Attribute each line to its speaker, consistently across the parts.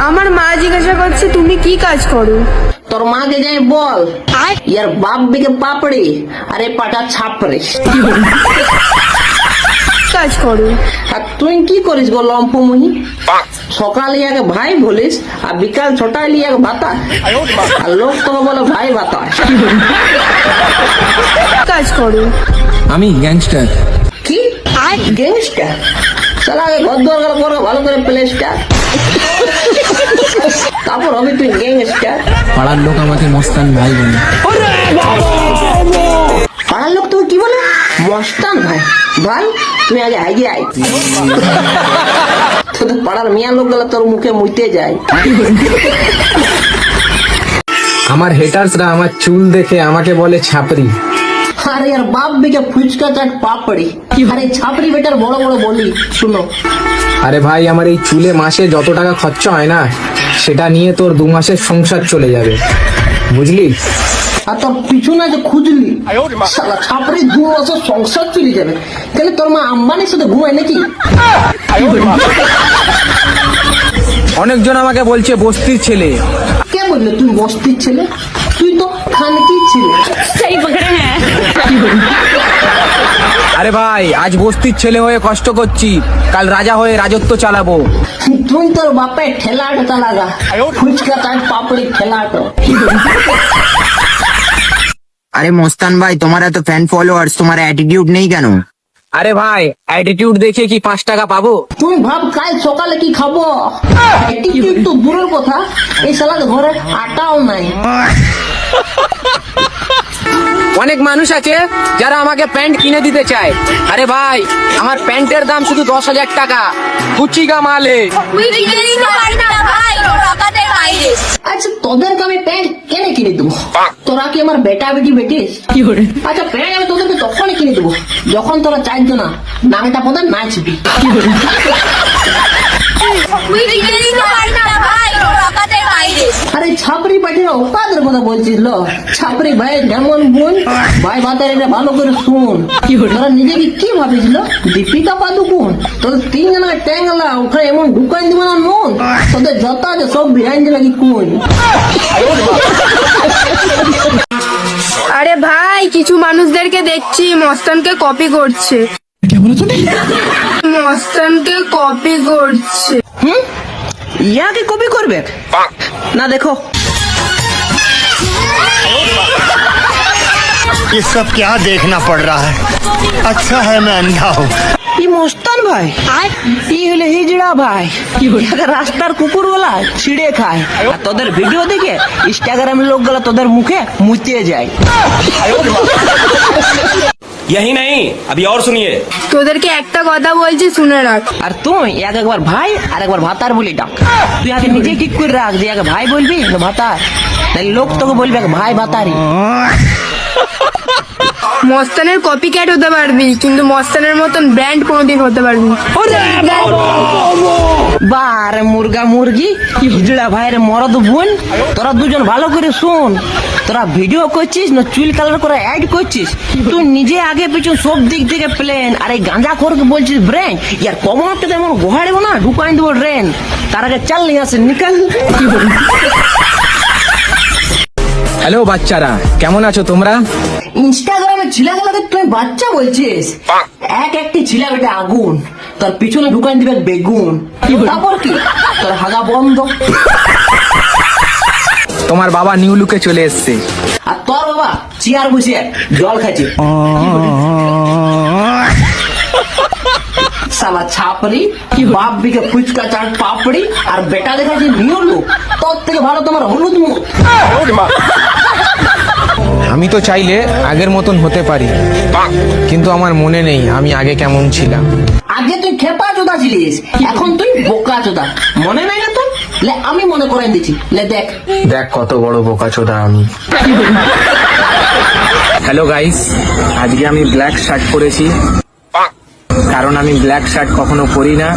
Speaker 1: আমার মা জিজ্ঞাসা করছে তুমি কি কাজ করো।
Speaker 2: তোর মাকে যাই বল ইয়ার বাপ বিকে পাপড়ি আরে পাটা ছাপড়ে।
Speaker 1: কাজ করো।
Speaker 2: আর তুই কি করিস গো লম্পমুহি? সকালে ইয়াকে ভাই বলিস আর বিকাল ছটায় লিয়াকে ভাতা, আর লোক তোকে বলে ভাই ভাতা।
Speaker 1: কাজ করো।
Speaker 3: আমি গ্যাংস্টার।
Speaker 2: কি গ্যাংস্টার? চলা আগে ঘর দোয়ার করে ভালো করে প্লেসটা, তারপর হবে তুই গ্যাংস্টার।
Speaker 3: পাড়ার লোক আমাকে মস্তান ভাই বলে।
Speaker 2: পাড়ার লোক তোকে কি বলে? মস্তান ভাই? ভাই তুই আগে আগে আয়, তোদের পাড়ার মিয়া লোক গেলে তোর মুখে মুইতে যায়।
Speaker 3: আমার হেটার্সরা আমার চুল দেখে আমাকে বলে ছাপরি।
Speaker 2: আরে यार বাপ বিকে ফুচকা চাট পাপড়ি, আরে ছাপড়ি বেটার বড় বড় বলি শুনো।
Speaker 3: আরে ভাই আমার এই চুলে মাসে যত টাকা খরচা হয় না সেটা নিয়ে তোর 2 মাসের সংসার চলে যাবে, বুঝলি?
Speaker 2: আর তোর পিছনে যে খুঁজলি শালা ছাপড়ি 2 মাসের সংসার চলে যাবে, তাহলে তোর মা আম্বানির সাথে ঘুমায় নাকি?
Speaker 3: অনেকজন আমাকে বলছে বস্তির ছেলে।
Speaker 2: কে বললে তুই বস্তির ছেলে? তুই তো খানকির ছেলে।
Speaker 3: আরে ভাই আজ বস্তির ছেলে হয়ে কষ্ট করছি, কাল রাজা হয়ে রাজত্ব চালাবো।
Speaker 2: তুই তোর বাপে ঠেলাট চালাগা, ফুচকা চাট পাপড়ি ঠেলাট।
Speaker 4: আরে মস্তান ভাই তোমার এত ফ্যান ফলোয়ার্স, তোমার অ্যাটিটিউড নেই কেন?
Speaker 3: আরে ভাই অ্যাটিটিউড দেখে কি 5 টাকা পাবো?
Speaker 2: তুই ভাব কাল সকালে কি খাবো? অ্যাটিটিউড তো দূরের কথা, এই শালার ঘরে আটাও নাই।
Speaker 3: অনেক মানুষ আছে যারা আমাকে প্যান্ট কিনে দিতে চায়। আরে ভাই আমার প্যান্টের দাম শুধু 10,000 টাকা, কুচিকা মালে।
Speaker 2: আচ্ছা তোদেরকে আমি প্যান্ট কেন কিনে দেবো? তোরা কি আমার বেটা বেটি বেটিস? আচ্ছা প্যান্ট আমি তোদেরকে তখনই কিনে দেবো যখন তোরা চাইছো না নামটা পদে নাচবি। আরে ছাপরি পাটিরা ওকাদের কথা বলছিস লো? ছাপরি ভাই যেমন বোন ভাই ভাতের এটা ভালো করে শুন। তোরা নিজেকে কি ভাবিছিল দীপিকা পাদুকোন? তোদের 3 জনের ট্যাংলা ওখানে এমন ঢুকাই দিব না মন, তোদের যত আছে সব বিহাইন্ড লাগি কোন।
Speaker 1: আরে ভাই কিছু মানুষদেরকে দেখছি মস্তানকে কপি করছে। মস্তানকে কপি করছে।
Speaker 2: ইয়াকে কপি করবে না? দেখো
Speaker 5: ये सब क्या देखना पड़ रहा है? अच्छा है मैं अंधा हूँ।
Speaker 2: ই মস্তান ভাই, ই হলে হিজড়া ভাই, ইয়াকে রাস্তার কুকুর গুলা ছিঁড়ে খায়, আর তোদের ভিডিও দেখে ইনস্টাগ্রামে লোক গুলা তোদের মুখে মুতে যায়।
Speaker 6: यही नहीं अभी और सुनिए।
Speaker 1: তোদেরকে একটা কথা বলছি শুনে রাখ।
Speaker 2: আর তুই এক একবার ভাই আর একবার ভাতার বলি ডাক। তুই আগে নিজে ঠিক করে রাখ যে আগে ভাই বলবি না ভাতার, তাহলে লোক তোকে বলবে ভাই ভাতারি।
Speaker 1: মস্তানের কপি ক্যাট হতে পারবি কিন্তু মস্তানের মতন ব্র্যান্ড কোনোদিন হতে পারবি না।
Speaker 2: বারে মুরগা মুরগি হিজড়া ভাইয়ের মরদ বোন, তোরা দুজন ভালো করে শুন। তোরা ভিডিও করছিস না চুল কালার করে অ্যাড করছিস, তুই নিজে আগে পিছন সব দিক থেকে প্লেন, আর এই গাঁজা খোরকে বলছিস ব্রেন। ইয়ার কমরটা তো এমন গোহাড়েবো না ঢুকাই দেবো ড্রেন, তার আগে চাল নিয়ে আসে নিকাল।
Speaker 3: হ্যালো বাচ্চারা, কেমন আছো তোমরা?
Speaker 2: ইনস্টাগ্রামে ছিলাগুলোকে তুই বাচ্চা বলছিস? একটি ছিলা বেটা আগুন, তোর পিছনে ঢুকাই দিবে বেগুন। তারপর কি তোর হাগা বন্ধ।
Speaker 3: তোমার বাবা নিউ লুকে চলে এসছে।
Speaker 2: আর তোর বাবা চেয়ার বসে জল খাচ্ছে। শালা ছাপড়ি, বাপ বিকে ফুচকা চাট পাপড়ি, আর বেটা দেখাচ্ছে নিউ লুক। তোর থেকে ভালো তোমার হলুদ মুখ।
Speaker 3: আমি তো চাইলে আগের মতন হতে পারি, কিন্তু আমার মনে নেই আমি আগে কেমন ছিলাম।
Speaker 2: আগে তুই খেপা চোদা ছিলিস, এখন তুই বোকা চোদা। মনে নাই না তোর? লে আমি মনে করাই দিচ্ছি, লে দেখ।
Speaker 3: দেখ কত বড় বোকাচোদা আমি। হ্যালো গাইস, আজকে আমি ব্ল্যাক শার্ট পরেছি কারণ আমি ব্ল্যাক শার্ট কখনো পরি না।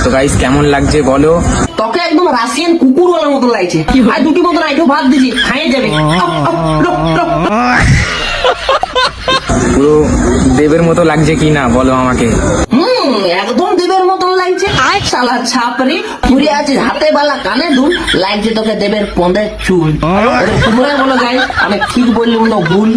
Speaker 3: তো গাইস কেমন লাগছে বলো?
Speaker 2: তোকে একদম রাশিয়ান কুকুর ওয়ালার মতো লাগছে। আর দুটি মতো রাইটো ভাত দিছি খাইয়ে যাবে।
Speaker 3: পুরো দেবের মতো লাগছে কি না বলো আমাকে।
Speaker 2: একদম দেবের মতন লাগছে। শালা ছাপরি পুরে আছিস হাতে বালা কানে দুল, লাগছে তোকে দেবের পঁদের চুল। তোমরা বলো গাই আমি ঠিক বললাম না ভুল?